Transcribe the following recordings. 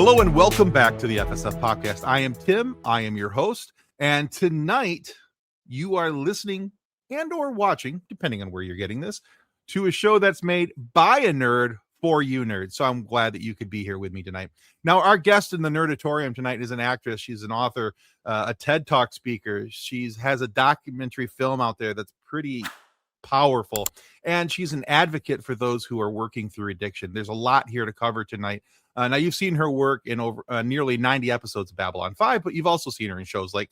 Hello and welcome back to the FSF podcast. I am Tim. I am your host. And tonight you are listening and or watching, depending on where you're getting this, to a show that's made by a nerd for you nerds. So I'm glad that you could be here with me tonight. Now, our guest in the nerdatorium tonight is an actress. She's an author, a TED Talk speaker. She has a documentary film out there that's pretty powerful, and she's an advocate for those who are working through addiction. There's a lot here to cover tonight. Now, you've seen her work in over nearly 90 episodes of Babylon 5, but you've also seen her in shows like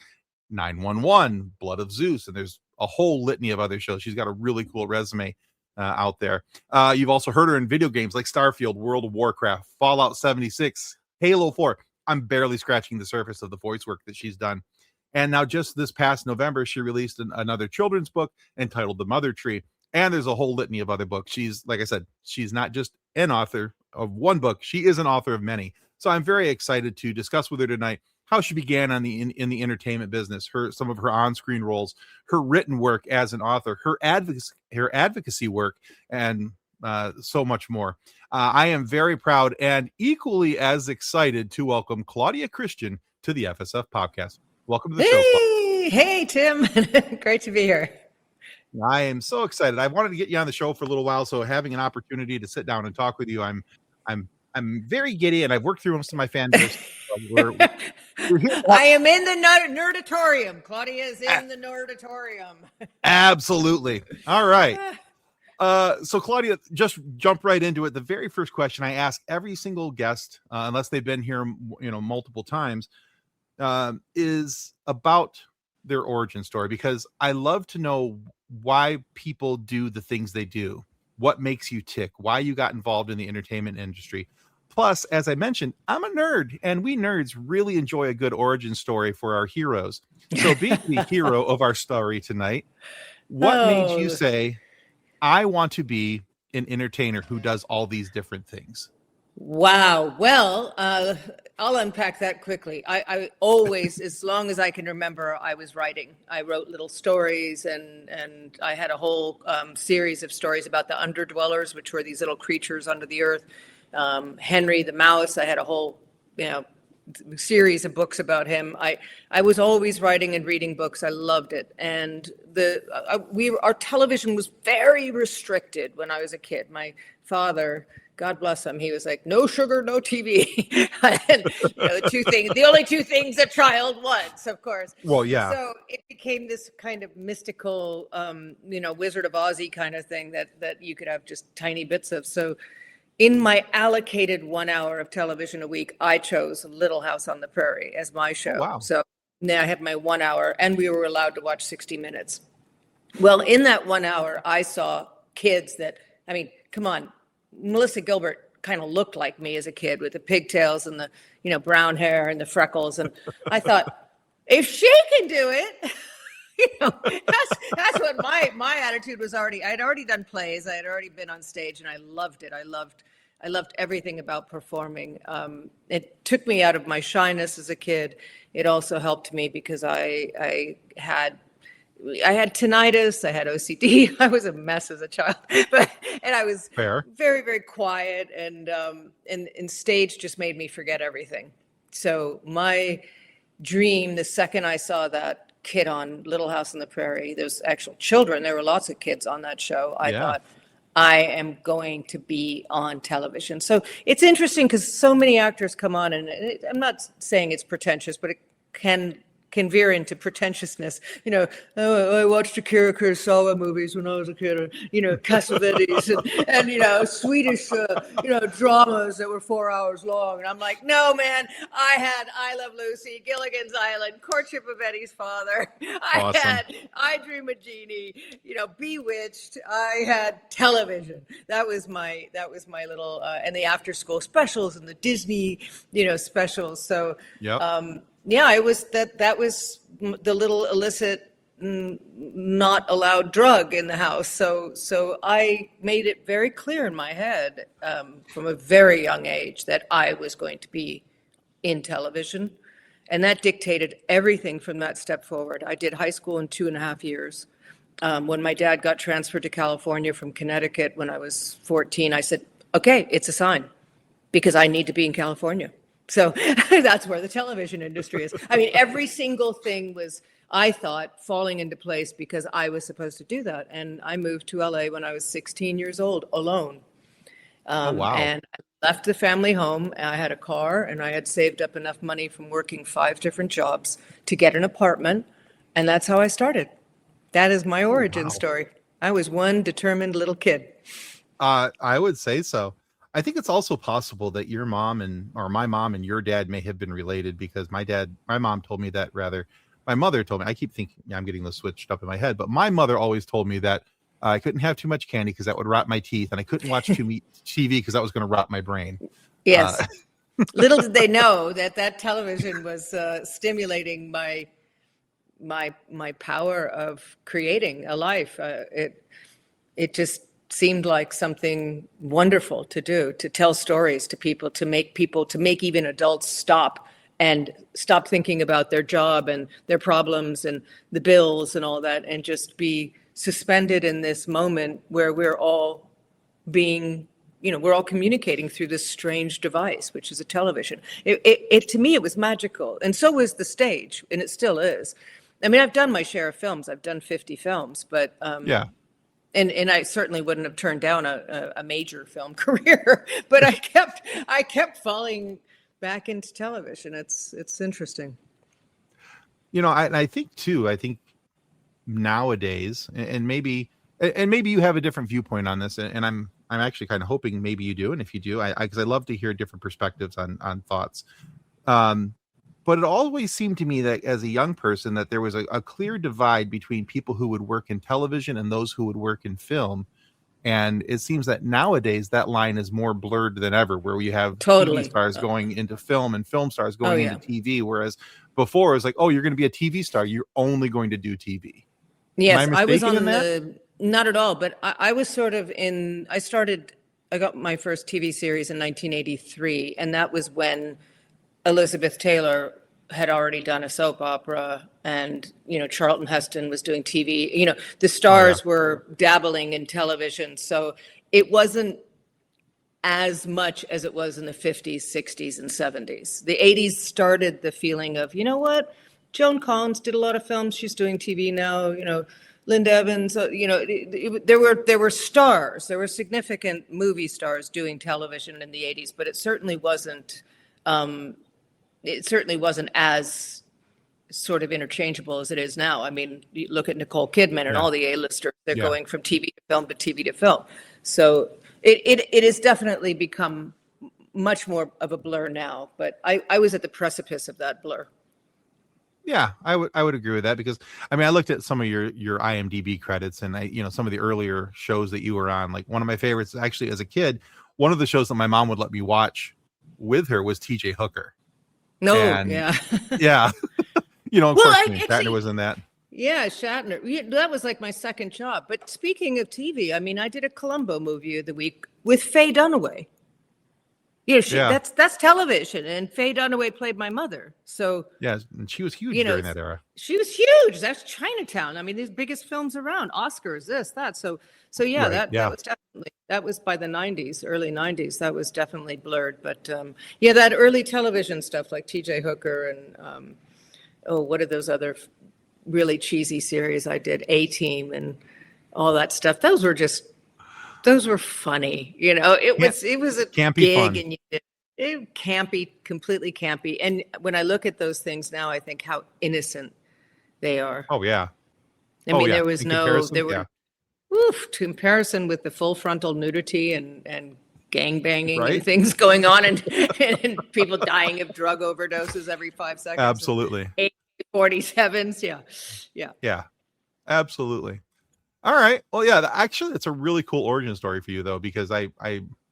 911, Blood of Zeus, and there's a whole litany of other shows. She's got a really cool resume out there. You've also heard her in video games like Starfield, World of Warcraft, Fallout 76, Halo 4. I'm barely scratching the surface of the voice work that she's done. And now just this past November, she released another children's book entitled The Mother Tree. And there's a whole litany of other books. She's, like I said, she's not just an author of one book. She is an author of many. So I'm very excited to discuss with her tonight how she began on in the entertainment business, some of her on-screen roles, her written work as an author, her advocacy work, and so much more. I am very proud and equally as excited to welcome Claudia Christian to the FSF podcast. Welcome to the show. Hey, Tim. Great to be here. I am so excited. I wanted to get you on the show for a little while, so having an opportunity to sit down and talk with you, I'm very giddy, and I've worked through most of my fan base. We're here. I am in the nerdatorium. Claudia is in the nerdatorium. Absolutely. All right. So Claudia, just jump right into it. The very first question I ask every single guest, unless they've been here, multiple times, is about their origin story, because I love to know why people do the things they do, what makes you tick, why you got involved in the entertainment industry. Plus, as I mentioned, I'm a nerd, and we nerds really enjoy a good origin story for our heroes. So being the hero of our story tonight, what made you say, I want to be an entertainer who does all these different things? Wow. Well, I'll unpack that quickly. I always, as long as I can remember, I was writing. I wrote little stories, and I had a whole series of stories about the underdwellers, which were these little creatures under the earth. Henry the mouse. I had a whole, series of books about him. I was always writing and reading books. I loved it. And our television was very restricted when I was a kid. My father, God bless him, he was like, no sugar, no TV. And, the only two things a child wants, of course. Well, yeah. So it became this kind of mystical, Wizard of Ozzy kind of thing that you could have just tiny bits of. So in my allocated 1 hour of television a week, I chose Little House on the Prairie as my show. Wow. So now I had my 1 hour, and we were allowed to watch 60 Minutes. Well, in that 1 hour, I saw kids come on, Melissa Gilbert kind of looked like me as a kid with the pigtails and the, brown hair and the freckles. And I thought, if she can do it, that's what my attitude was already. I'd already done plays. I had already been on stage, and I loved it. I loved everything about performing. It took me out of my shyness as a kid. It also helped me because I had tinnitus, I had OCD. I was a mess as a child, and I was very, very quiet, and stage just made me forget everything. So my dream, the second I saw that kid on Little House on the Prairie, there's actual children. There were lots of kids on that show. I thought, I am going to be on television. So it's interesting because so many actors come on, and I'm not saying it's pretentious, but it can veer into pretentiousness. I watched Akira Kurosawa movies when I was a kid, or, Cassavetes and Swedish, dramas that were 4 hours long. And I'm like, no, man, I had I Love Lucy, Gilligan's Island, Courtship of Eddie's Father. Awesome. I had I Dream of Jeannie, Bewitched. I had television. That was my little, and the after school specials and the Disney, specials. So, yep. It was that was the little illicit, not allowed drug in the house. So I made it very clear in my head from a very young age that I was going to be in television. And that dictated everything from that step forward. I did high school in 2.5 years. When my dad got transferred to California from Connecticut when I was 14, I said, okay, it's a sign, because I need to be in California. So that's where the television industry is. I mean, every single thing was, I thought, falling into place because I was supposed to do that. And I moved to LA when I was 16 years old, alone. Oh, wow. And I left the family home. I had a car, and I had saved up enough money from working 5 different jobs to get an apartment. And that's how I started. That is my origin story. I was one determined little kid. I would say so. I think it's also possible that your mom or my mom and your dad may have been related, because my mom told me that, rather. My mother told me, I keep thinking, I'm getting this switched up in my head, but my mother always told me that I couldn't have too much candy because that would rot my teeth, and I couldn't watch too much TV because that was going to rot my brain. Yes. Little did they know that television was stimulating my power of creating a life. It just seemed like something wonderful to do, to tell stories to people, to make even adults stop thinking about their job and their problems and the bills and all that, and just be suspended in this moment where we're all communicating through this strange device, which is a television. It to me, it was magical. And so was the stage, and it still is. I mean, I've done my share of films. I've done 50 films, but yeah. And I certainly wouldn't have turned down a major film career, but I kept falling back into television. It's interesting. I think too, nowadays, and maybe you have a different viewpoint on this, and I'm actually kind of hoping maybe you do. And if you do, because I love to hear different perspectives on thoughts. But it always seemed to me that as a young person that there was a clear divide between people who would work in television and those who would work in film. And it seems that nowadays that line is more blurred than ever, where you have totally TV stars going into film and film stars going into TV. Whereas before it was like, oh, you're going to be a TV star, you're only going to do TV. Yes, I was on not at all, but I was sort of I got my first TV series in 1983, and that was when Elizabeth Taylor had already done a soap opera, and Charlton Heston was doing TV. The stars were dabbling in television, so it wasn't as much as it was in the 50s, 60s, and 70s. The 80s started the feeling of, Joan Collins did a lot of films. She's doing TV now. Linda Evans. There were stars. There were significant movie stars doing television in the 80s, but it certainly wasn't. It certainly wasn't as sort of interchangeable as it is now. I mean, you look at Nicole Kidman and all the A-listers, they're going from TV to film, but TV to film. So it has definitely become much more of a blur now, but I was at the precipice of that blur. Yeah, I would agree with that, because I looked at some of your IMDb credits, and some of the earlier shows that you were on. Like, one of my favorites actually as a kid, one of the shows that my mom would let me watch with her was TJ Hooker. No, yeah. Of Well, course, Shatner was in that. Yeah, Shatner. That was like my second job. But speaking of TV, I did a Columbo movie of the week with Faye Dunaway. That's television, and Faye Dunaway played my mother. So yeah, and she was huge during that era. She was huge. That's Chinatown. These biggest films around, Oscars, this, that. So yeah, right, that was definitely, that was by the 90s, early 90s. That was definitely blurred. But that early television stuff like T.J. Hooker and what are those other really cheesy series I did, A-Team and all that stuff. Those were funny. It was a campy gig fun. And it campy, completely campy. And when I look at those things now, I think how innocent they are. Oh yeah. There was comparison with the full frontal nudity and gang banging and things going on and people dying of drug overdoses every 5 seconds. Absolutely. AK-47s. Yeah. Absolutely. All right. Well, yeah, actually, that's a really cool origin story for you, though, because I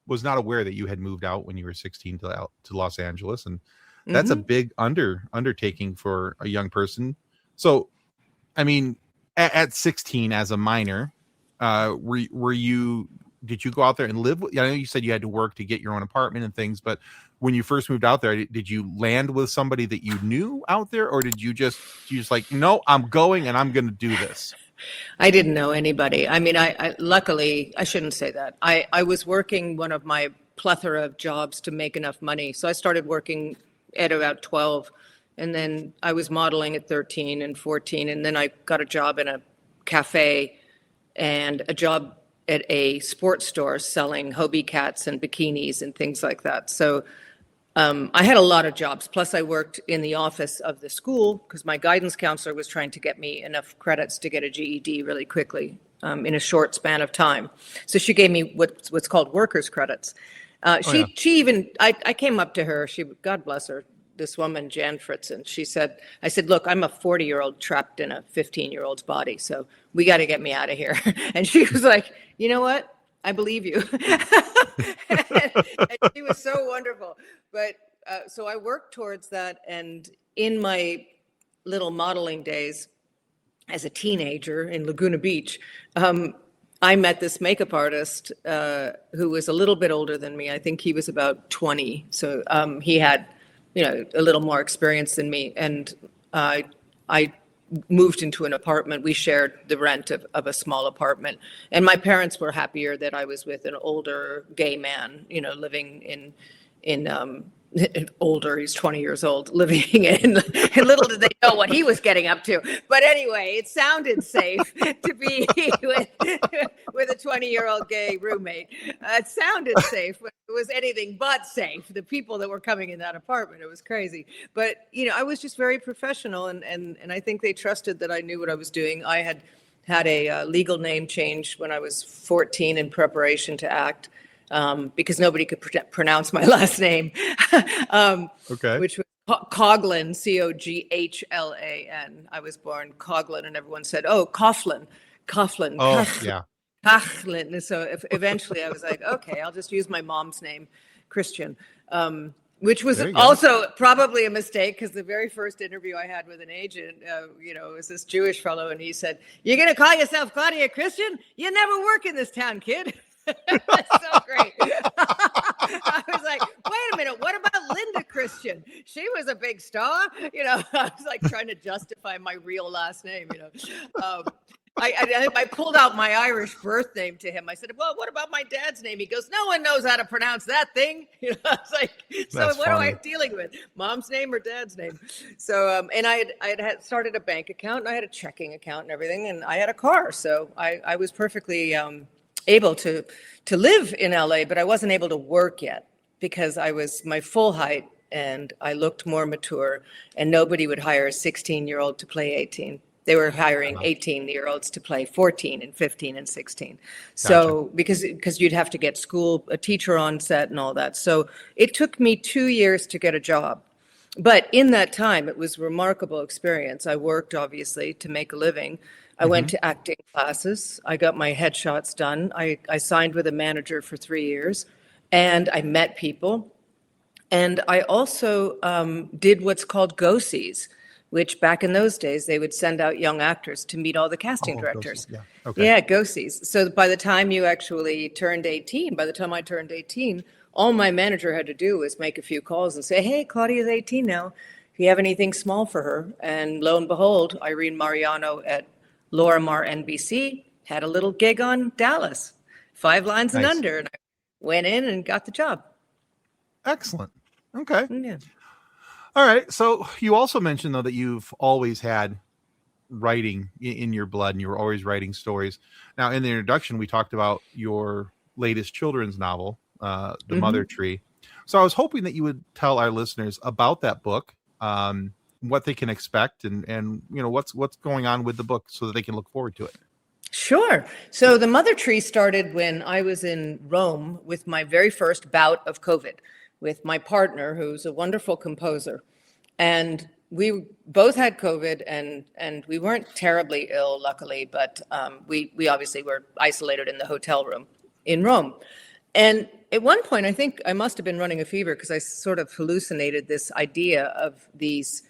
was not aware that you had moved out when you were 16 to Los Angeles. And that's a big undertaking for a young person. So, at 16 as a minor, did you go out there and live? I know you said you had to work to get your own apartment and things, but when you first moved out there, did you land with somebody that you knew out there, or did you just like, no, I'm going and I'm going to do this? I didn't know anybody. I luckily, I shouldn't say that. I was working one of my plethora of jobs to make enough money. So I started working at about 12, and then I was modeling at 13 and 14, and then I got a job in a cafe and a job at a sports store selling Hobie cats and bikinis and things like that. So I had a lot of jobs. Plus, I worked in the office of the school because my guidance counselor was trying to get me enough credits to get a GED really quickly in a short span of time. So she gave me what's called workers' credits. She even, I came up to her, God bless her, this woman, Jan Fritzen, I said, look, I'm a 40-year-old trapped in a 15-year-old's body, so we got to get me out of here. And she was like, you know what? I believe you. and she was so wonderful. But so I worked towards that. And in my little modeling days as a teenager in Laguna Beach, I met this makeup artist who was a little bit older than me. I think he was about 20. So he had, a little more experience than me. And I moved into an apartment. We shared the rent of a small apartment. And my parents were happier that I was with an older gay man, living in older, he's 20 years old, living in, and little did they know what he was getting up to. But anyway, it sounded safe to be with a 20-year-old gay roommate. It sounded safe, but it was anything but safe. The people that were coming in that apartment, it was crazy. But, I was just very professional, and I think they trusted that I knew what I was doing. I had a legal name change when I was 14 in preparation to act. Because nobody could pronounce my last name, which was Coughlin, Coghlan. I was born Coughlin, and everyone said, "Oh, Coughlin." Oh, yeah. Coughlin. So eventually, I was like, "Okay, I'll just use my mom's name, Christian," which was also probably a mistake because the very first interview I had with an agent, was this Jewish fellow, and he said, "You're going to call yourself Claudia Christian? You never work in this town, kid." That's so great. I was like, wait a minute, what about Linda Christian? She was a big star. I was like trying to justify my real last name, I pulled out my Irish birth name to him. I said, well, what about my dad's name? He goes, no one knows how to pronounce that thing. I was like, so That's what funny. am I dealing with? Mom's name or dad's name? So, and I had started a bank account, and I had a checking account and everything, and I had a car. So I was perfectly able to live in LA, but I wasn't able to work yet because I was my full height and I looked more mature, and nobody would hire a 16-year-old to play 18. They were hiring 18-year-olds to play 14 and 15 and 16. So because you'd have to get a teacher on set and all that. So it took me 2 years to get a job. But in that time, it was a remarkable experience. I worked, obviously, to make a living. I went to acting classes. I got my headshots done. I signed with a manager for 3 years, and I met people. And I also did what's called go-sees, which back in those days, they would send out young actors to meet all the casting directors. Go-sees, yeah. Okay. Yeah, go-sees. So by the time you actually turned 18, by the time I turned 18, all my manager had to do was make a few calls and say, hey, Claudia's 18 now. If you have anything small for her. And lo and behold, Irene Mariano at Lorimar NBC had a little gig on Dallas, 5 lines and under, and I went in and got the job. Excellent. Okay. Yeah. All right. So you also mentioned, though, that you've always had writing in your blood, and you were always writing stories. Now, in the introduction, we talked about your latest children's novel, The Mother Tree. So I was hoping that you would tell our listeners about that book, what they can expect, and what's going on with the book so that they can look forward to it. Sure. So The Mother Tree started when I was in Rome with my very first bout of COVID with my partner, who's a wonderful composer. And we both had COVID, and we weren't terribly ill, luckily, but we obviously were isolated in the hotel room in Rome. And at one point, I think I must have been running a fever because I sort of hallucinated this idea of these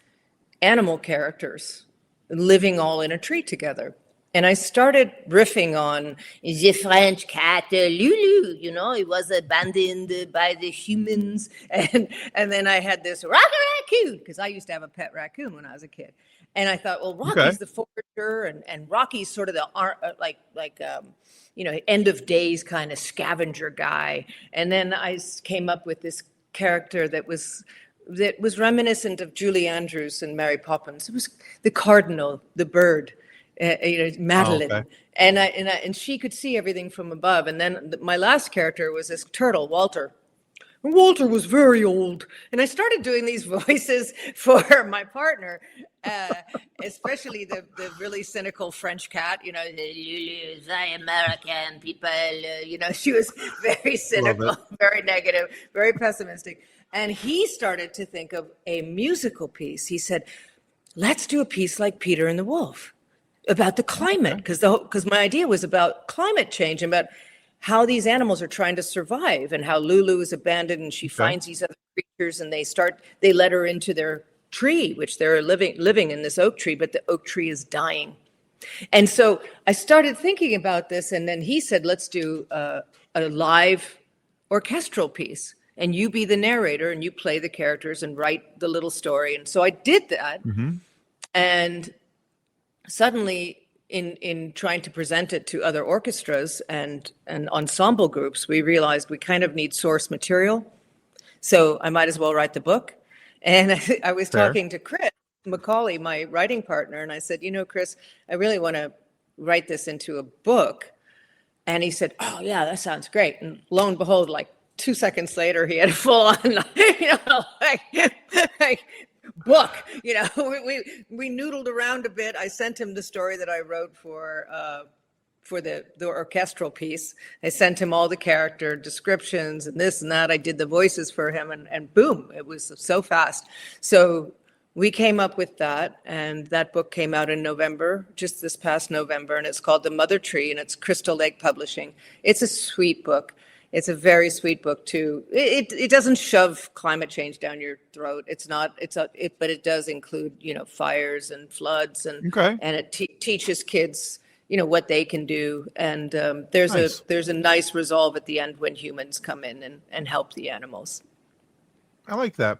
animal characters living all in a tree together. And I started riffing on the French cat, Lulu, it was abandoned by the humans. And then I had this, raccoon, because I used to have a pet raccoon when I was a kid. And I thought, well, Rocky's Okay. the forager, and Rocky's sort of the end of days kind of scavenger guy. And then I came up with this character that was reminiscent of Julie Andrews and Mary Poppins. It was the cardinal, the bird, Madeline. Oh, okay. And she could see everything from above. And then my last character was this turtle, Walter. And Walter was very old. And I started doing these voices for my partner, especially the really cynical French cat, the American people, she was very cynical, very negative, very pessimistic. And he started to think of a musical piece. He said, let's do a piece like Peter and the Wolf about the climate, because my idea was about climate change and about how these animals are trying to survive, and how Lulu is abandoned and she finds these other creatures, and they let her into their tree, which they're living in this oak tree, but the oak tree is dying. And so I started thinking about this, and then he said, let's do a live orchestral piece, and you be the narrator and you play the characters and write the little story. And so I did that. Mm-hmm. And suddenly, in trying to present it to other orchestras and ensemble groups, we realized we kind of need source material. So I might as well write the book. And I was talking to Chris Macaulay, my writing partner, and I said, Chris, I really want to write this into a book. And he said, oh, yeah, that sounds great. And lo and behold, like 2 seconds later, he had a full on, book. We noodled around a bit. I sent him the story that I wrote for the orchestral piece. I sent him all the character descriptions and this and that. I did the voices for him, and boom, it was so fast. So we came up with that, and that book came out in November, just this past November, and it's called The Mother Tree, and it's Crystal Lake Publishing. It's a sweet book. It's a very sweet book too. It doesn't shove climate change down your throat. But it does include, fires and floods, and it teaches kids, what they can do. And there's a nice resolve at the end when humans come in and help the animals. I like that.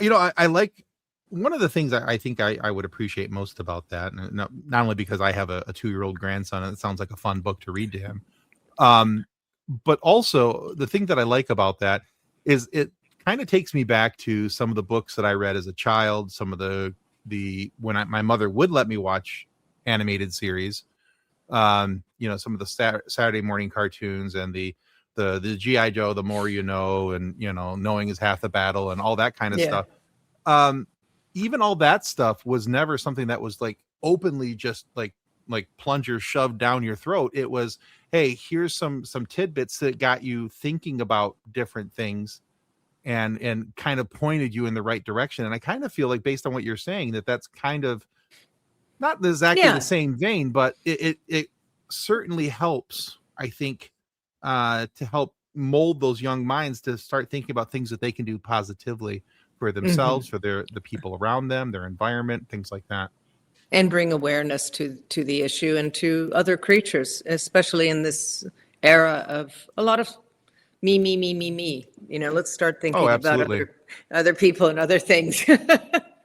I like one of the things I think I would appreciate most about that, and not only because I have a 2-year-old grandson and it sounds like a fun book to read to him. But also the thing that I like about that is it kind of takes me back to some of the books that I read as a child, some of my mother would let me watch animated series, some of the Saturday morning cartoons and the G.I. Joe, the more you know, and, knowing is half the battle and all that kind of stuff. Even all that stuff was never something that was like openly just like plungers shoved down your throat. It was, hey, here's some tidbits that got you thinking about different things and kind of pointed you in the right direction. And I kind of feel like, based on what you're saying, that's kind of not exactly the same vein, but it certainly helps, I think, to help mold those young minds to start thinking about things that they can do positively for themselves, for the people around them, their environment, things like that. And bring awareness to the issue and to other creatures, especially in this era of a lot of me. Let's start thinking about other people and other things.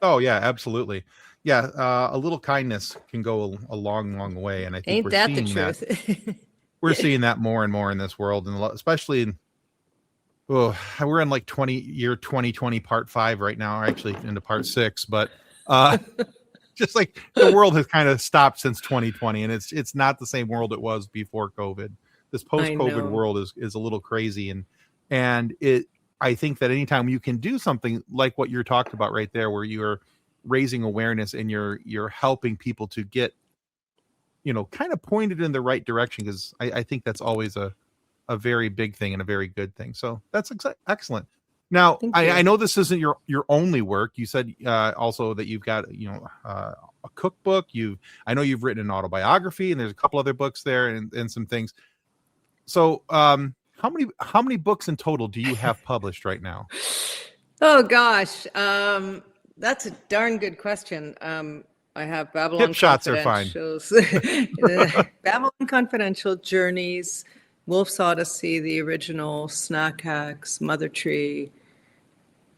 Oh, yeah, absolutely. Yeah, a little kindness can go a long, long way. And I think we're seeing that. We're seeing that more and more in this world, and especially we're in like 2020 part 5 right now, actually into part 6, but just like the world has kind of stopped since 2020, and it's not the same world it was before COVID. This post-COVID world is a little crazy, and I think that anytime you can do something like what you're talking about right there, where you're raising awareness and you're helping people to get, kind of pointed in the right direction, because I think that's always a very big thing and a very good thing. So that's excellent. Now, I know this isn't your only work. You said also that you've got a cookbook. I know you've written an autobiography, and there's a couple other books there and some things. So how many books in total do you have published right now? Oh gosh, that's a darn good question. I have Babylon Hip shots are fine. Babylon Confidential, Journeys, Wolf's Odyssey, the original, Snack Hacks, Mother Tree,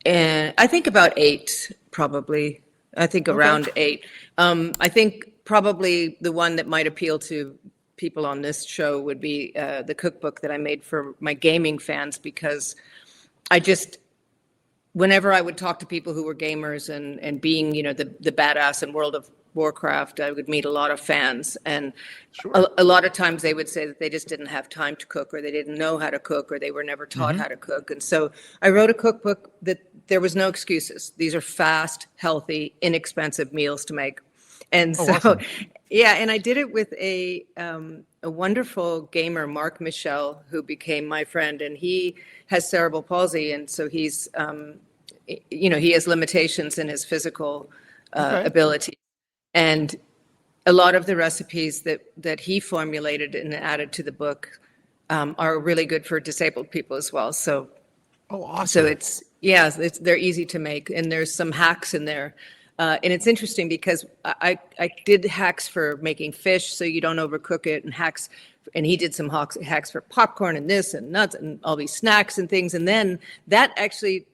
and I think about 8 probably. I think around 8. I think probably the one that might appeal to people on this show would be the cookbook that I made for my gaming fans, because I just, whenever I would talk to people who were gamers and being, the badass in World of Warcraft, I would meet a lot of fans. And a lot of times they would say that they just didn't have time to cook, or they didn't know how to cook, or they were never taught how to cook. And so I wrote a cookbook that there was no excuses. These are fast, healthy, inexpensive meals to make. And so, awesome. yeah, and I did it with a wonderful gamer, Mark Michel, who became my friend, and he has cerebral palsy. And so he's, he has limitations in his physical ability. And a lot of the recipes that he formulated and added to the book are really good for disabled people as well. So, awesome. So they're easy to make, and there's some hacks in there. And it's interesting because I did hacks for making fish so you don't overcook it, and he did some hacks for popcorn and this and nuts and all these snacks and things. And then that actually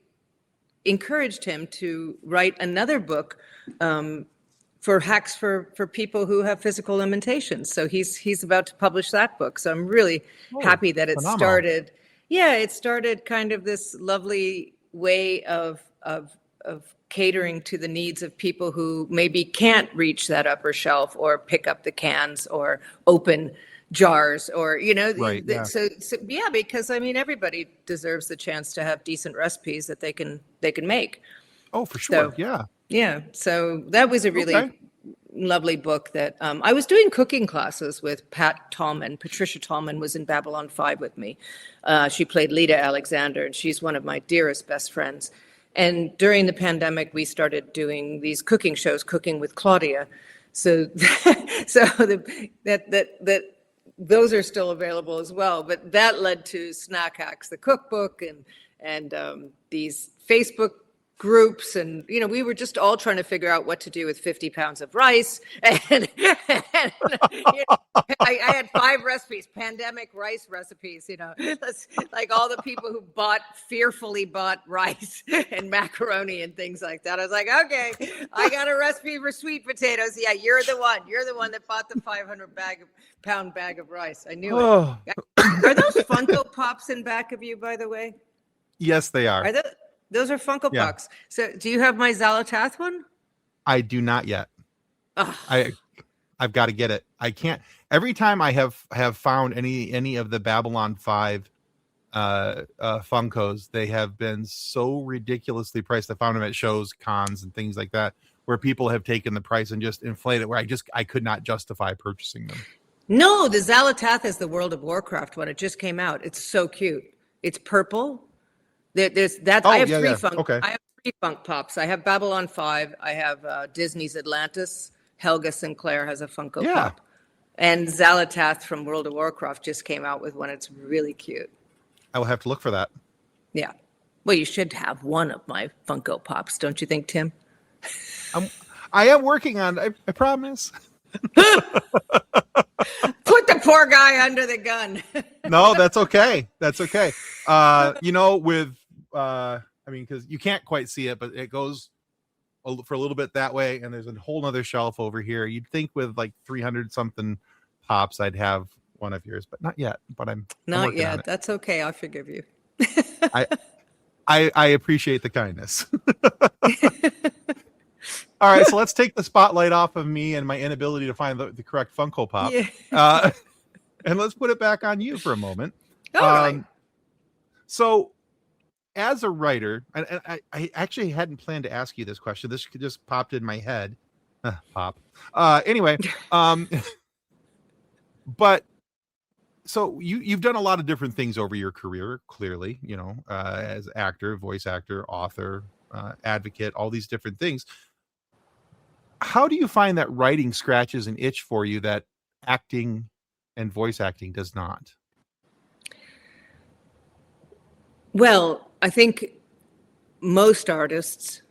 encouraged him to write another book for hacks for people who have physical limitations. So he's about to publish that book. So I'm really happy that it started. Yeah, it started kind of this lovely way of catering to the needs of people who maybe can't reach that upper shelf or pick up the cans or open jars, or so because I mean, everybody deserves the chance to have decent recipes that they can make. Oh, for sure. Yeah. So that was a really lovely book that I was doing cooking classes with Pat Tallman. Patricia Tallman was in Babylon 5 with me. She played Lita Alexander, and she's one of my dearest best friends. And during the pandemic, we started doing these cooking shows, Cooking with Claudia. So, those are still available as well. But that led to Snack Hacks, the cookbook, and these Facebook groups, and we were just all trying to figure out what to do with 50 pounds of rice, and I had 5 recipes, pandemic rice recipes, like all the people who fearfully bought rice and macaroni and things like that. I was like, okay, I got a recipe for sweet potatoes. Yeah, you're the one that bought the 500-pound bag of rice. I knew it. Are those Funko Pops in back of you, by the way? Yes, they are. Those are Funko Pops. So do you have my Zalatath one? I do not yet. I've got to get it. I can't. Every time I have found any of the Babylon 5 Funkos, they have been so ridiculously priced. I found them at shows, cons, and things like that, where people have taken the price and just inflated it, where I could not justify purchasing them. No, the Zalatath is the World of Warcraft one. It just came out. It's so cute. It's purple. I have 3 Funk. Okay. I have 3 Funk Pops. I have Babylon 5. I have Disney's Atlantis. Helga Sinclair has a Funko Pop. And Zalatath from World of Warcraft just came out with one. It's really cute. I will have to look for that. Yeah. Well, you should have one of my Funko Pops, don't you think, Tim? I am working on it. I promise. Put the poor guy under the gun. No, that's okay. That's okay. Because you can't quite see it, but it goes for a little bit that way, and there's a whole nother shelf over here. You'd think with like 300 something pops, I'd have one of yours, but not yet. But I'm not yet. That's okay. I'll forgive you. I appreciate the kindness. All right, so let's take the spotlight off of me and my inability to find the correct Funko Pop, and let's put it back on you for a moment. All right. So, as a writer, and I actually hadn't planned to ask you this question. This just popped in my head. Anyway, but so you've done a lot of different things over your career, clearly, as actor, voice actor, author, advocate, all these different things. How do you find that writing scratches an itch for you that acting and voice acting does not? Well, I think most artists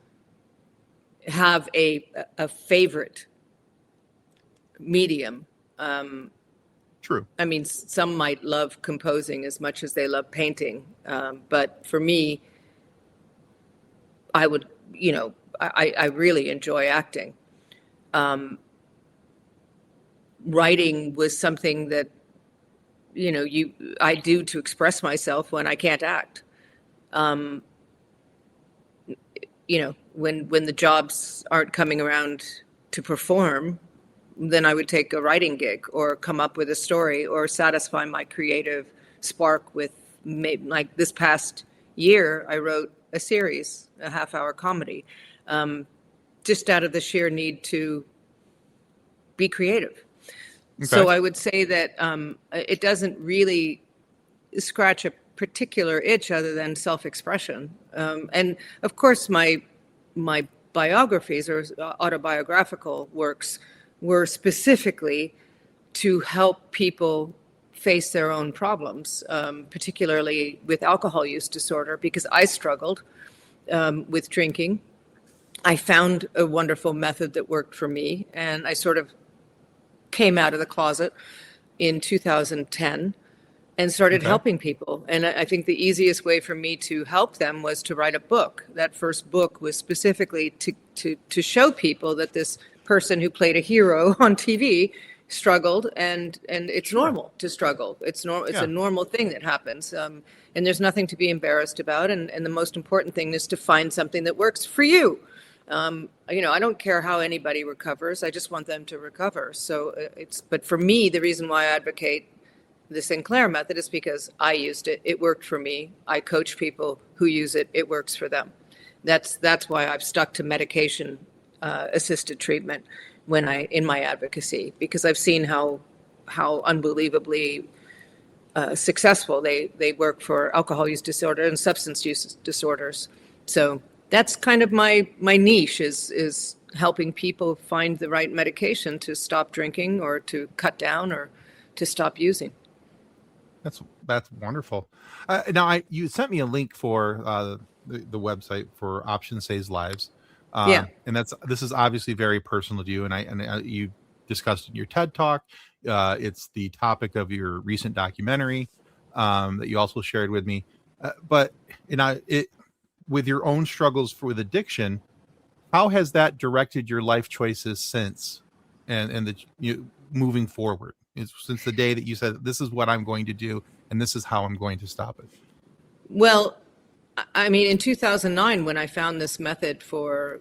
have a favorite medium. True. I mean, some might love composing as much as they love painting. But for me, I would, I really enjoy acting. Writing was something that, I do to express myself when I can't act. When the jobs aren't coming around to perform, then I would take a writing gig or come up with a story or satisfy my creative spark with, like this past year, I wrote a series, a half-hour comedy, just out of the sheer need to be creative. Okay. So I would say that it doesn't really scratch a particular itch other than self-expression. And of course, my biographies or autobiographical works were specifically to help people face their own problems, particularly with alcohol use disorder, because I struggled with drinking. I found a wonderful method that worked for me, and I sort of came out of the closet in 2010 and started helping people. And I think the easiest way for me to help them was to write a book. That first book was specifically to show people that this person who played a hero on TV struggled, and it's normal to struggle. It's a normal thing that happens. And there's nothing to be embarrassed about. And the most important thing is to find something that works for you. I don't care how anybody recovers. I just want them to recover. So but for me, the reason why I advocate the Sinclair method is because I used it. It worked for me. I coach people who use it. It works for them. That's why I've stuck to medication assisted treatment in my advocacy, because I've seen how unbelievably successful they work for alcohol use disorder and substance use disorders. So that's kind of my niche is helping people find the right medication to stop drinking or to cut down or to stop using. That's wonderful. Now you sent me a link for the website for Option Saves Lives. And this is obviously very personal to you, and you discussed in your TED Talk. It's the topic of your recent documentary that you also shared with me. But with your own struggles with addiction, how has that directed your life choices since, and moving forward? Since the day that you said, this is what I'm going to do, and this is how I'm going to stop it? Well, I mean, in 2009, when I found this method for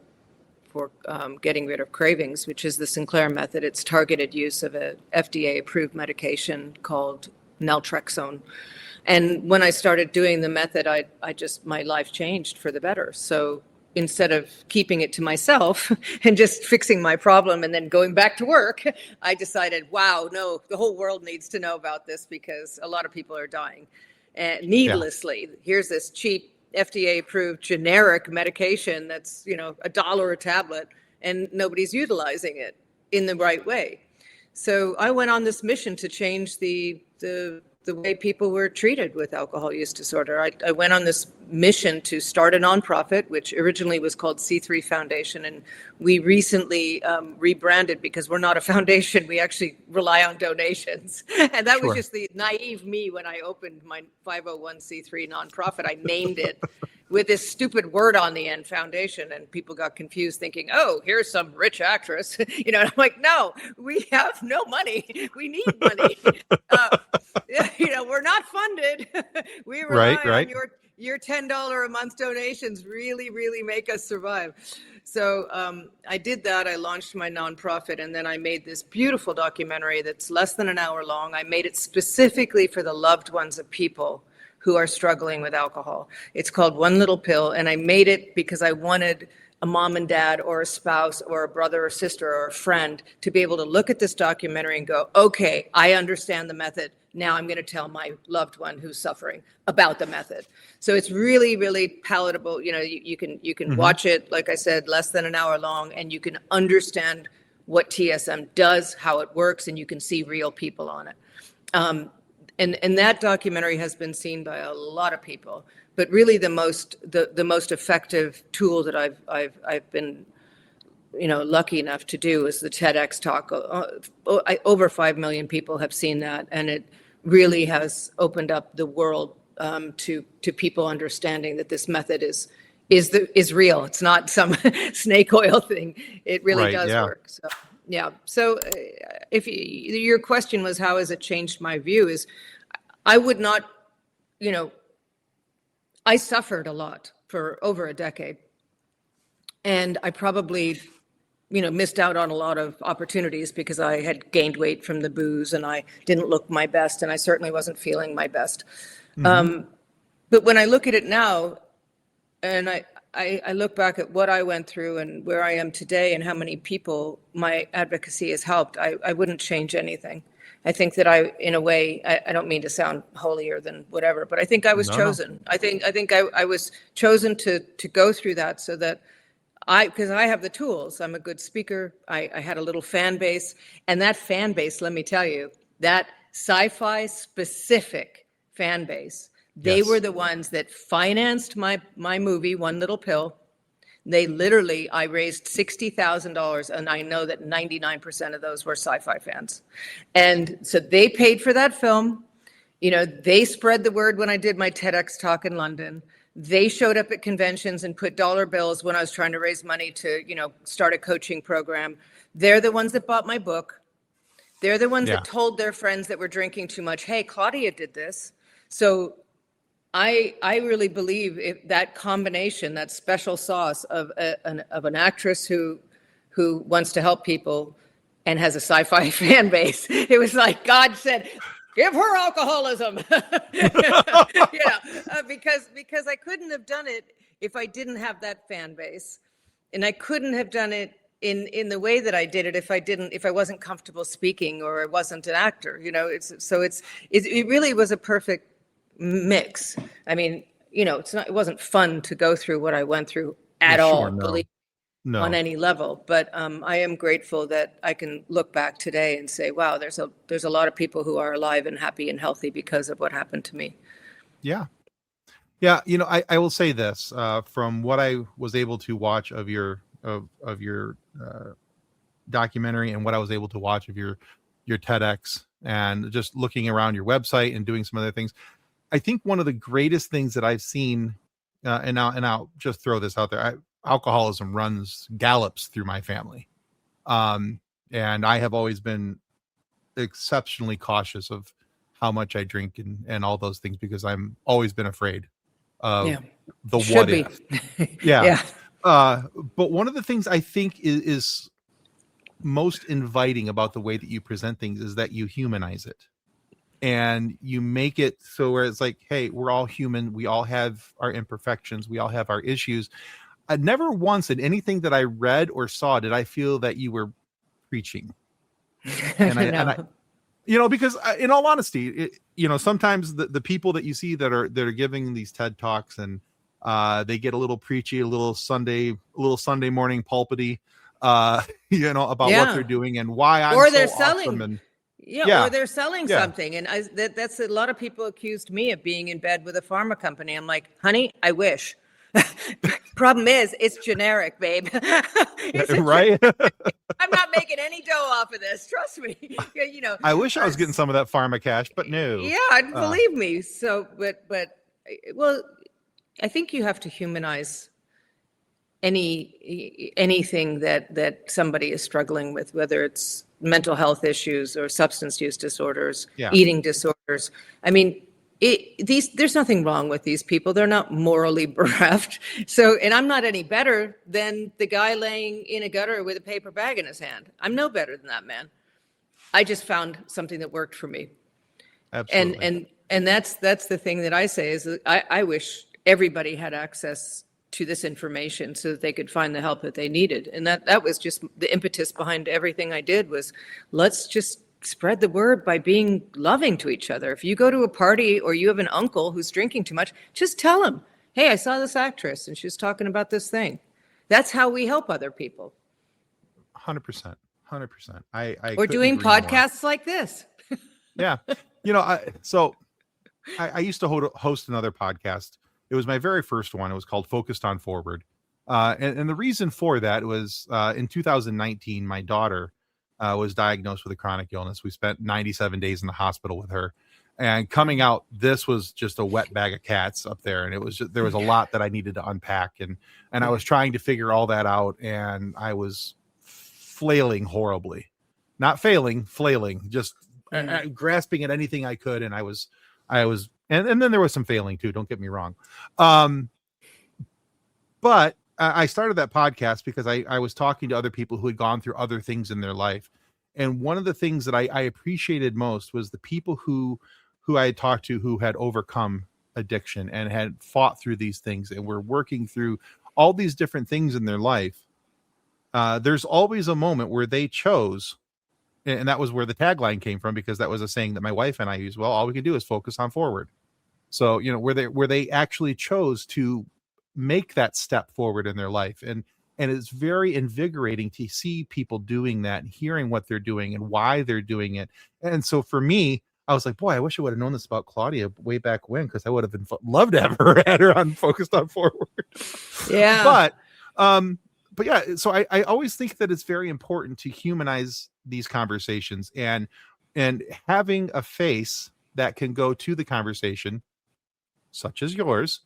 getting rid of cravings, which is the Sinclair method, it's targeted use of a FDA-approved medication called naltrexone. And when I started doing the method, my life changed for the better. So instead of keeping it to myself and just fixing my problem and then going back to work, I decided, wow, no, the whole world needs to know about this because a lot of people are dying needlessly. Yeah. Here's this cheap FDA-approved generic medication that's, $1 a tablet, and nobody's utilizing it in the right way. So I went on this mission to change the way people were treated with alcohol use disorder. I went on this mission to start a nonprofit, which originally was called C3 Foundation, and we recently rebranded because we're not a foundation. We actually rely on donations. And that was just the naive me when I opened my 501c3 nonprofit. I named it with this stupid word on the end, foundation, and people got confused thinking, oh, here's some rich actress. And I'm like, no, we have no money. We need money. We're not funded. We rely on your $10 a month donations really, really make us survive. So I did that. I launched my nonprofit, and then I made this beautiful documentary that's less than an hour long. I made it specifically for the loved ones of people who are struggling with alcohol. It's called One Little Pill, and I made it because I wanted a mom and dad or a spouse or a brother or sister or a friend to be able to look at this documentary and go, okay, I understand the method. Now I'm going to tell my loved one who's suffering about the method. So it's really, really palatable. You can watch it, like I said, less than an hour long, and you can understand what TSM does, how it works, and you can see real people on it. And that documentary has been seen by a lot of people. But really, the most effective tool that I've been lucky enough to do is the TEDx talk. Over 5 million people have seen that, and it really has opened up the world to people understanding that this method is is real. It's not some snake oil thing. It really does work. So yeah. So if your question was how has it changed my view, is I would not, I suffered a lot for over a decade, and I probably missed out on a lot of opportunities because I had gained weight from the booze and I didn't look my best, and I certainly wasn't feeling my best. But when I look at it now, and I look back at what I went through and where I am today and how many people my advocacy has helped, I wouldn't change anything. I think that in a way, I don't mean to sound holier than whatever, but I think I was chosen. I think I was chosen to go through that so that because I have the tools. I'm a good speaker. I had a little fan base, and that fan base, let me tell you, that sci-fi specific fan base, they were the ones that financed my movie, One Little Pill. They literally, I raised $60,000, and I know that 99% of those were sci-fi fans. And so they paid for that film. They spread the word when I did my TEDx talk in London. They showed up at conventions and put dollar bills when I was trying to raise money to, start a coaching program. They're the ones that bought my book. They're the ones that told their friends that were drinking too much, hey, Claudia did this. So I really believe that combination, that special sauce of an actress who wants to help people and has a sci-fi fan base. It was like God said, give her alcoholism. Because I couldn't have done it if I didn't have that fan base, and I couldn't have done it in the way that I did it if I wasn't comfortable speaking or I wasn't an actor. It really was a perfect mix. I mean, it wasn't fun to go through what I went through at all. Believe no. On any level, but I am grateful that I can look back today and say, wow, there's a lot of people who are alive and happy and healthy because of what happened to me. Yeah. I will say this from what I was able to watch of your documentary and what I was able to watch of your TEDx, and just looking around your website and doing some other things. I think one of the greatest things that I've seen, and I'll just throw this out there. Alcoholism gallops through my family. And I have always been exceptionally cautious of how much I drink and all those things, because I'm always been afraid of the what if. But one of the things I think is most inviting about the way that you present things is that you humanize it. And you make it so where it's like, hey, we're all human. We all have our imperfections. We all have our issues. I never once in anything that I read or saw did I feel that you were preaching. And I because in all honesty, sometimes the people that you see that are giving these TED Talks, and they get a little preachy, a little Sunday morning pulpity, about what they're doing and why I'm or they're so selling. Awesome or they're selling something. And that's a lot of people accused me of being in bed with a pharma company. I'm like, honey, I wish. Problem is, it's generic, babe. Right? I'm not making any dough off of this. Trust me. I wish I was getting some of that pharma cash, but no. Yeah, believe me. So, but I think you have to humanize anything that somebody is struggling with, whether it's mental health issues or substance use disorders, eating disorders. I mean, there's nothing wrong with these people. They're not morally bereft. So, and I'm not any better than the guy laying in a gutter with a paper bag in his hand. I'm no better than that man. I just found something that worked for me. Absolutely. And that's the thing that I say is that I wish everybody had access to this information so that they could find the help that they needed. And that was just the impetus behind everything I did, was let's just spread the word by being loving to each other. If you go to a party or you have an uncle who's drinking too much, just tell him, hey, I saw this actress and she was talking about this thing. That's how we help other people. 100%. I or doing podcasts like this. Yeah. I used to host another podcast. It was my very first one. It was called Focused on Forward. And the reason for that was in 2019, my daughter was diagnosed with a chronic illness. We spent 97 days in the hospital with her. And coming out, this was just a wet bag of cats up there, and it was there was a lot that I needed to unpack, and I was trying to figure all that out, and I was flailing horribly, not failing, flailing, just grasping at anything I could, and I was, and then there was some failing too. Don't get me wrong, but I started that podcast because I was talking to other people who had gone through other things in their life, and one of the things that I appreciated most was the people who I had talked to who had overcome addiction and had fought through these things and were working through all these different things in their life. There's always a moment where they chose, and that was where the tagline came from, because that was a saying that my wife and I use. Well, all we can do is focus on forward. So, where they actually chose to make that step forward in their life. And it's very invigorating to see people doing that and hearing what they're doing and why they're doing it. And so for me, I was like, boy, I wish I would have known this about Claudia way back when, because I would have been loved to have her had her on Focused on Forward. Yeah. But yeah, so I always think that it's very important to humanize these conversations, and having a face that can go to the conversation, such as yours,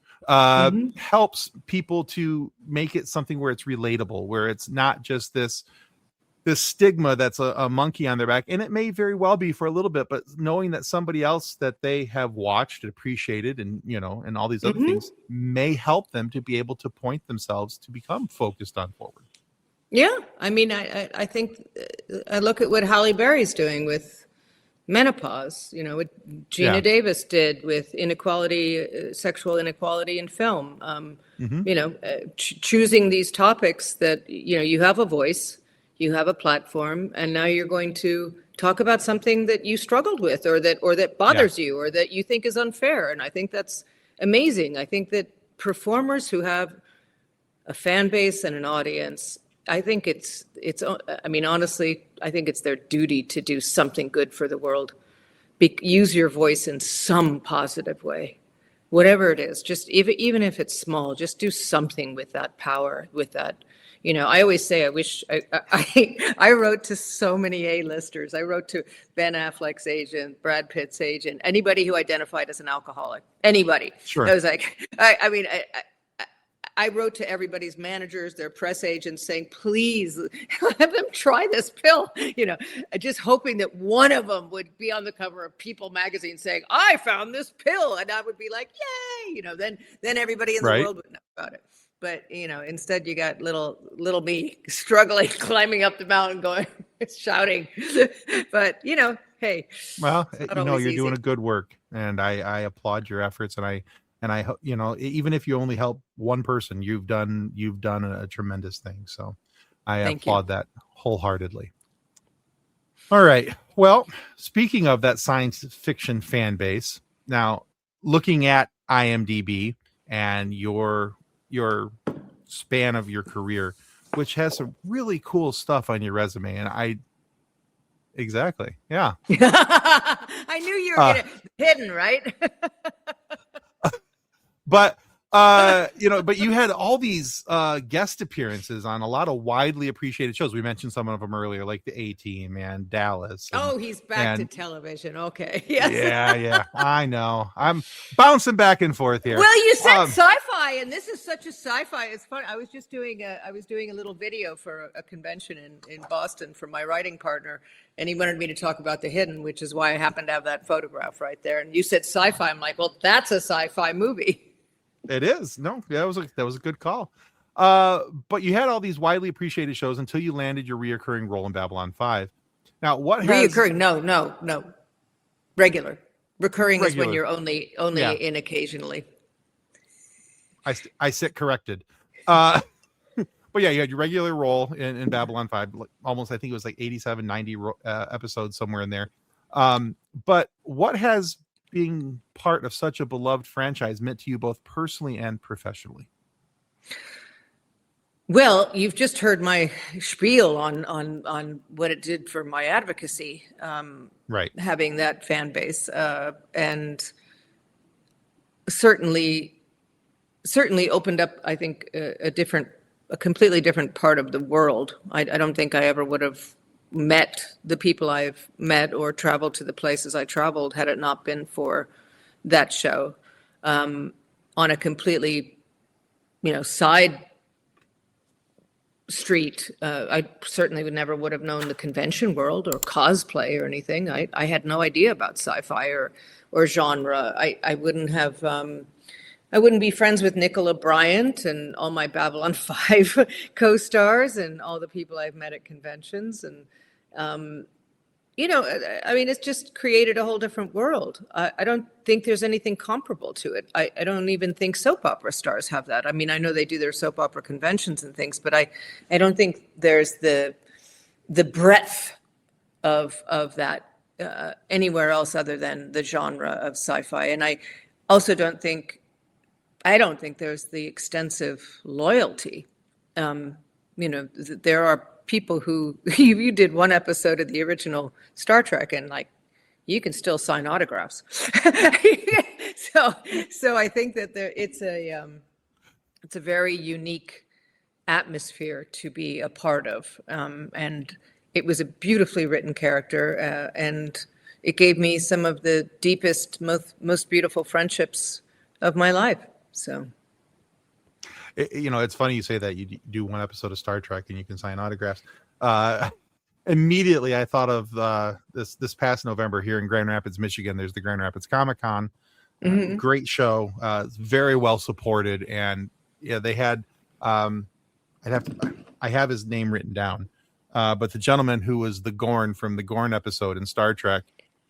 helps people to make it something where it's relatable, where it's not just this stigma that's a monkey on their back. And it may very well be for a little bit, but knowing that somebody else that they have watched and appreciated and, and all these other things may help them to be able to point themselves to become focused on forward. Yeah. I mean, I think I look at what Halle Berry's doing with menopause, what Gina Davis did with inequality, sexual inequality in film, choosing these topics that, you have a voice, you have a platform, and now you're going to talk about something that you struggled with, or that bothers you, or that you think is unfair. And I think that's amazing. I think that performers who have a fan base and an audience, I think honestly, I think it's their duty to do something good for the world. Use your voice in some positive way, whatever it is. Just even if it's small, just do something with that power, with that. I always say, I wish I wrote to so many A-listers. I wrote to Ben Affleck's agent, Brad Pitt's agent, anybody who identified as an alcoholic, anybody. Sure. I was like, I wrote to everybody's managers, their press agents, saying, please have them try this pill, just hoping that one of them would be on the cover of People magazine saying, I found this pill. And I would be like, yay, then everybody in the world would know about it. But, instead you got little me struggling, climbing up the mountain, going, shouting. But, hey. Well, you're doing a good work, and I applaud your efforts. And I hope, even if you only help one person, you've done a tremendous thing. So I applaud that wholeheartedly. All right. Well, speaking of that science fiction fan base, now looking at IMDb and your span of your career, which has some really cool stuff on your resume. And exactly. Yeah. I knew you were going to hidden, right? But but you had all these guest appearances on a lot of widely appreciated shows. We mentioned some of them earlier, like the A-Team and Dallas. He's back to television. Okay. Yes. Yeah. I know. I'm bouncing back and forth here. Well, you said sci-fi, and this is such a sci-fi. It's fun. I was doing a little video for a convention in Boston for my writing partner, and he wanted me to talk about The Hidden, which is why I happened to have that photograph right there. And you said sci-fi. I'm like, well, that's a sci-fi movie. It is. No, that was a good call. But you had all these widely appreciated shows until you landed your reoccurring role in Babylon 5. Now, reoccurring? No. Regular. Recurring is when you're only in occasionally. I sit corrected. But yeah, you had your regular role in Babylon 5, almost, I think it was like 87, 90 episodes, somewhere in there. But what has being part of such a beloved franchise meant to you both personally and professionally? Well, you've just heard my spiel on what it did for my advocacy, right? Having that fan base, and certainly opened up, I think, a completely different part of the world. I don't think I ever would have met the people I've met or traveled to the places I traveled had it not been for that show. On a completely, side street, I certainly would have known the convention world or cosplay or anything. I had no idea about sci-fi or genre. I wouldn't have. I wouldn't be friends with Nicola Bryant and all my Babylon 5 co-stars and all the people I've met at conventions. And, it's just created a whole different world. I don't think there's anything comparable to it. I don't even think soap opera stars have that. I mean, I know they do their soap opera conventions and things, but I don't think there's the breadth of that anywhere else other than the genre of sci-fi. And I also don't think there's the extensive loyalty. There are people who, you did one episode of the original Star Trek and you can still sign autographs. So I think that it's a very unique atmosphere to be a part of. And it was a beautifully written character. And it gave me some of the deepest, most beautiful friendships of my life. So, it's funny you say that you do one episode of Star Trek and you can sign autographs. Immediately, I thought of this past November here in Grand Rapids, Michigan. There's the Grand Rapids Comic-Con. Great show, very well supported, and they had. I have his name written down, but the gentleman who was the Gorn from the Gorn episode in Star Trek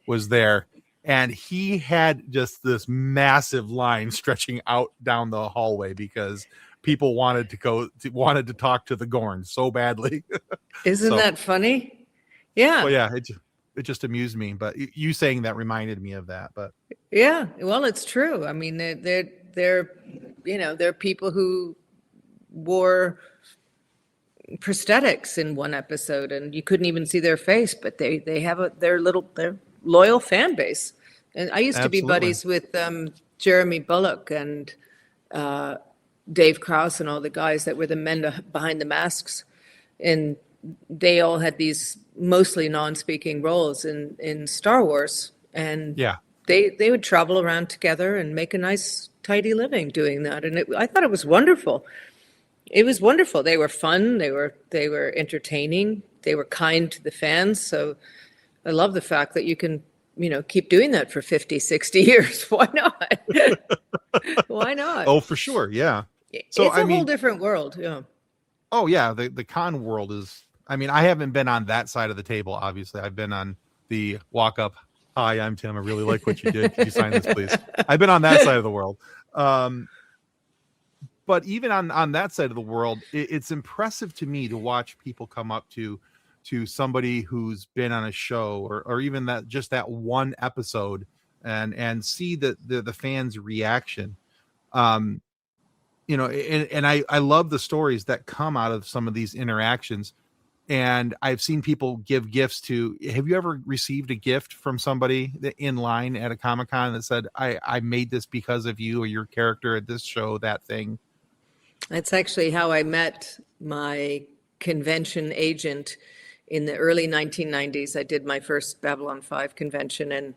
was there. And he had just this massive line stretching out down the hallway because people wanted to talk to the Gorn so badly. Isn't that funny? Yeah. Well, yeah, it just amused me. But you saying that reminded me of that. But yeah, well, it's true. I mean, they're people who wore prosthetics in one episode, and you couldn't even see their face, but they have their loyal fan base. And I used to be buddies with Jeremy Bullock and Dave Krause and all the guys that were the men behind the masks. And they all had these mostly non-speaking roles in Star Wars. And they would travel around together and make a nice, tidy living doing that. And I thought it was wonderful. It was wonderful. They were fun. They were entertaining. They were kind to the fans. So I love the fact that you can keep doing that for 50, 60 years. Why not? Why not? Oh, for sure. Yeah. So it's a whole different world. Yeah. Oh yeah. The con world is, I haven't been on that side of the table. Obviously I've been on the walk up. Hi, I'm Tim. I really like what you did. Could you sign this, please? I've been on that side of the world. But even on that side of the world, it's impressive to me to watch people come up to somebody who's been on a show or even that one episode and see the fans' reaction. And I love the stories that come out of some of these interactions. And I've seen people give gifts have you ever received a gift from somebody in line at a Comic-Con that said, I made this because of you or your character at this show, that thing? That's actually how I met my convention agent in the early 1990s. I did my first Babylon 5 convention, and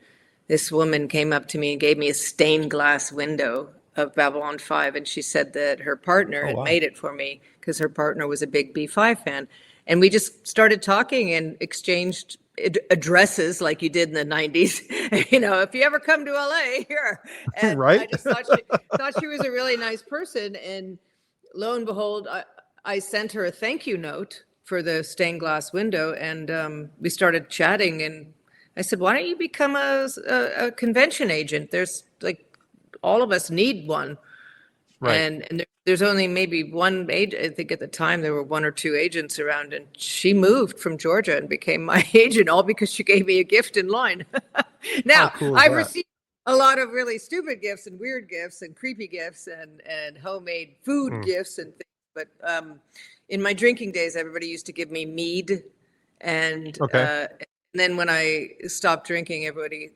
this woman came up to me and gave me a stained glass window of Babylon 5, and she said that her partner had made it for me because her partner was a big B5 fan. And we just started talking and exchanged addresses like you did in the 90s. If you ever come to LA, here. And right. I just thought she was a really nice person. And lo and behold, I sent her a thank you note for the stained glass window, and we started chatting. And I said, "Why don't you become a convention agent? There's all of us need one." Right. And there's only maybe one agent. I think at the time there were one or two agents around, and she moved from Georgia and became my agent, all because she gave me a gift in line. Now, cool I've received a lot of really stupid gifts and weird gifts and creepy gifts and homemade food gifts and things. But in my drinking days, everybody used to give me mead. And then when I stopped drinking, everybody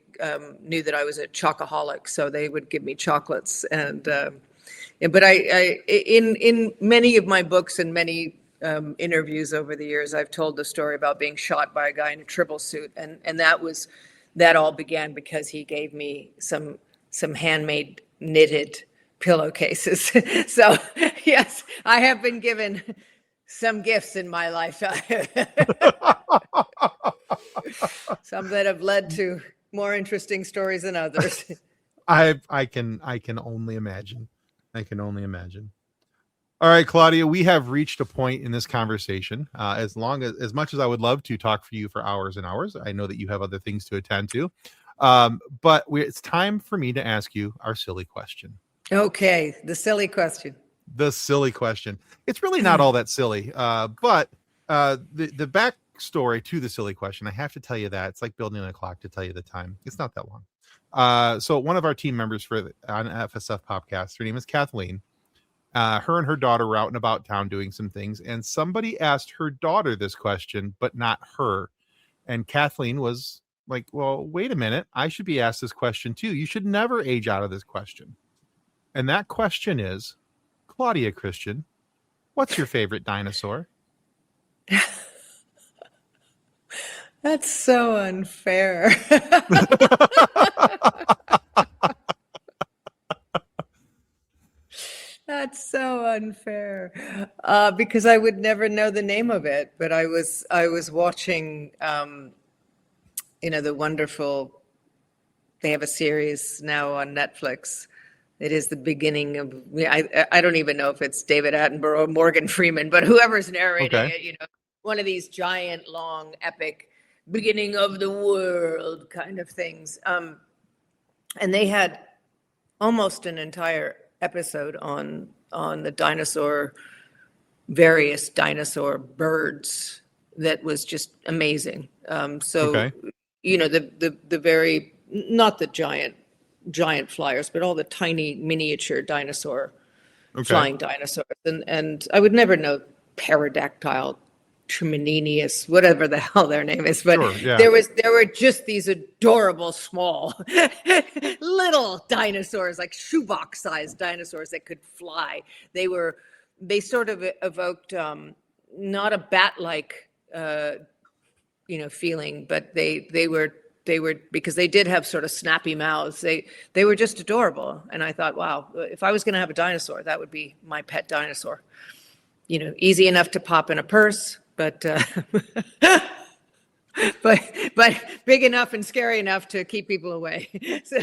knew that I was a chocoholic. So they would give me chocolates. And but I in many of my books and many interviews over the years, I've told the story about being shot by a guy in a tribble suit, and that all began because he gave me some handmade knitted pillowcases. So yes, I have been given some gifts in my lifetime, some that have led to more interesting stories than others. I can only imagine. I can only imagine. All right, Claudia, we have reached a point in this conversation. As much as I would love to talk for you for hours and hours, I know that you have other things to attend to. But it's time for me to ask you our silly question. Okay, the silly question. The silly question. It's really not all that silly, but the backstory to the silly question, I have to tell you that it's like building a clock to tell you the time. It's not that long. So one of our team members on FSF Podcast, her name is Kathleen. Her and her daughter were out and about town doing some things, and somebody asked her daughter this question, but not her. And Kathleen was like, well, wait a minute. I should be asked this question too. You should never age out of this question. And that question is, Claudia Christian, what's your favorite dinosaur? That's so unfair. That's so unfair, because I would never know the name of it. But I was watching, the wonderful. They have a series now on Netflix. It is the beginning of. I don't even know if it's David Attenborough or Morgan Freeman, but whoever's narrating it, one of these giant, long, epic, beginning of the world kind of things. And they had almost an entire episode on the various dinosaur birds that was just amazing. The very, not the giant flyers, but all the tiny miniature flying dinosaurs. And I would never know pterodactyl, Trimininius, whatever the hell their name is, but there were just these adorable small little dinosaurs, like shoebox sized dinosaurs that could fly. They sort of evoked not a bat-like feeling, but they were because they did have sort of snappy mouths. They were just adorable, and I thought, wow, if I was going to have a dinosaur, that would be my pet dinosaur. Easy enough to pop in a purse, but big enough and scary enough to keep people away. So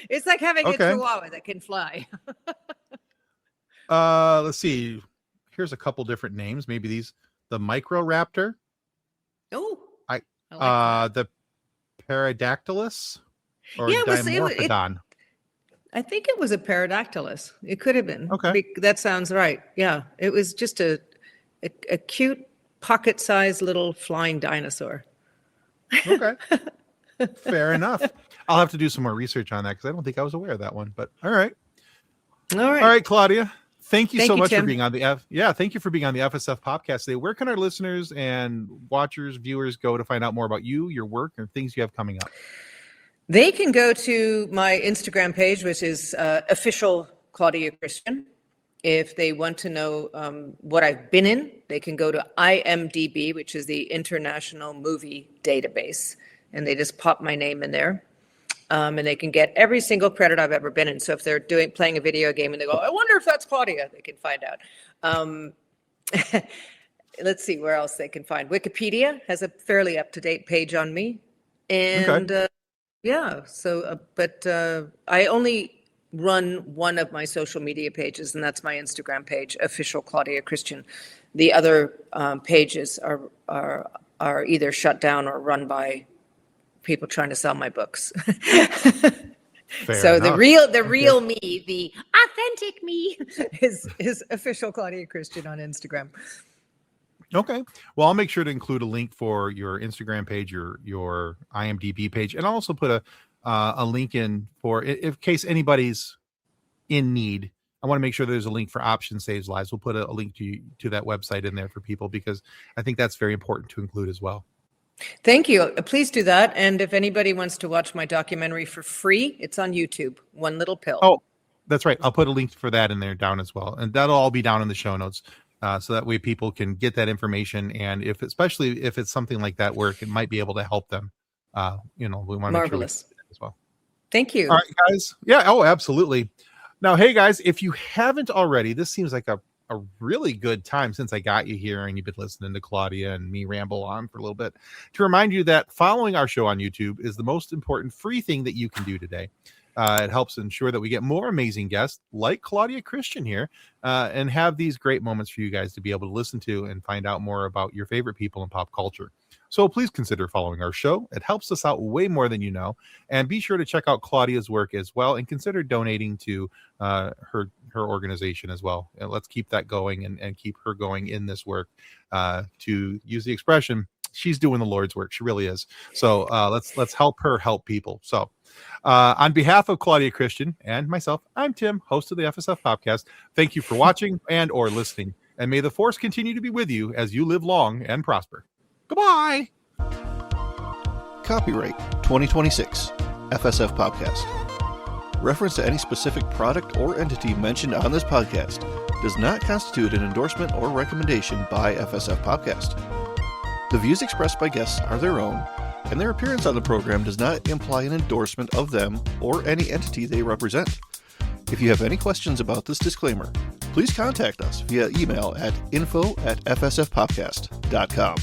it's like having a chihuahua that can fly. Let's see. Here's a couple different names. Maybe the Microraptor. Oh, I like the Pterodactylus or Dimorphodon. I think it was a Pterodactylus. It could have been. Okay. That sounds right. Yeah. It was just a cute pocket-sized little flying dinosaur. Okay. Fair enough. I'll have to do some more research on that because I don't think I was aware of that one. But all right. All right, Claudia. Thank you so much for being on thank you for being on the FSF podcast today. Where can our listeners and watchers, viewers go to find out more about you, your work, and things you have coming up? They can go to my Instagram page, which is official Claudia Christian. If they want to know what I've been in, they can go to IMDb, which is the International Movie Database, and they just pop my name in there. And they can get every single credit I've ever been in. So if they're playing a video game and they go, I wonder if that's Claudia, they can find out. Let's see where else they can find. Wikipedia has a fairly up-to-date page on me. And but I only run one of my social media pages, and that's my Instagram page, official Claudia Christian. The other pages are either shut down or run by people trying to sell my books. So enough. the real me, the authentic me, is official Claudia Christian on Instagram. Okay. Well, I'll make sure to include a link for your Instagram page, your IMDb page, and I'll also put a link in for in case anybody's in need. I want to make sure there's a link for Option Saves Lives. We'll put a link to that website in there for people because I think that's very important to include as well. Thank you. Please do that. And if anybody wants to watch my documentary for free, it's on YouTube, One Little Pill. Oh, that's right. I'll put a link for that in there down as well. And that'll all be down in the show notes. so that way people can get that information. And especially if it's something like that where it might be able to help them, we want to make sure we Marvelous. do that as well. Thank you. All right, guys. Yeah. Oh, absolutely. Now, hey, guys, if you haven't already, this seems like a really good time since I got you here and you've been listening to Claudia and me ramble on for a little bit, to remind you that following our show on YouTube is the most important free thing that you can do today. It helps ensure that we get more amazing guests like Claudia Christian here, and have these great moments for you guys to be able to listen to and find out more about your favorite people in pop culture. So please consider following our show. It helps us out way more than you know. And be sure to check out Claudia's work as well, and consider donating to her organization as well. And let's keep that going and keep her going in this work. To use the expression, she's doing the Lord's work. She really is. So let's help her help people. So on behalf of Claudia Christian and myself, I'm Tim, host of the FSF Podcast. Thank you for watching and or listening. And may the force continue to be with you as you live long and prosper. Goodbye. Copyright 2026 FSF Podcast. Reference to any specific product or entity mentioned on this podcast does not constitute an endorsement or recommendation by FSF Podcast. The views expressed by guests are their own, and their appearance on the program does not imply an endorsement of them or any entity they represent. If you have any questions about this disclaimer, please contact us via email at info@fsfpodcast.com.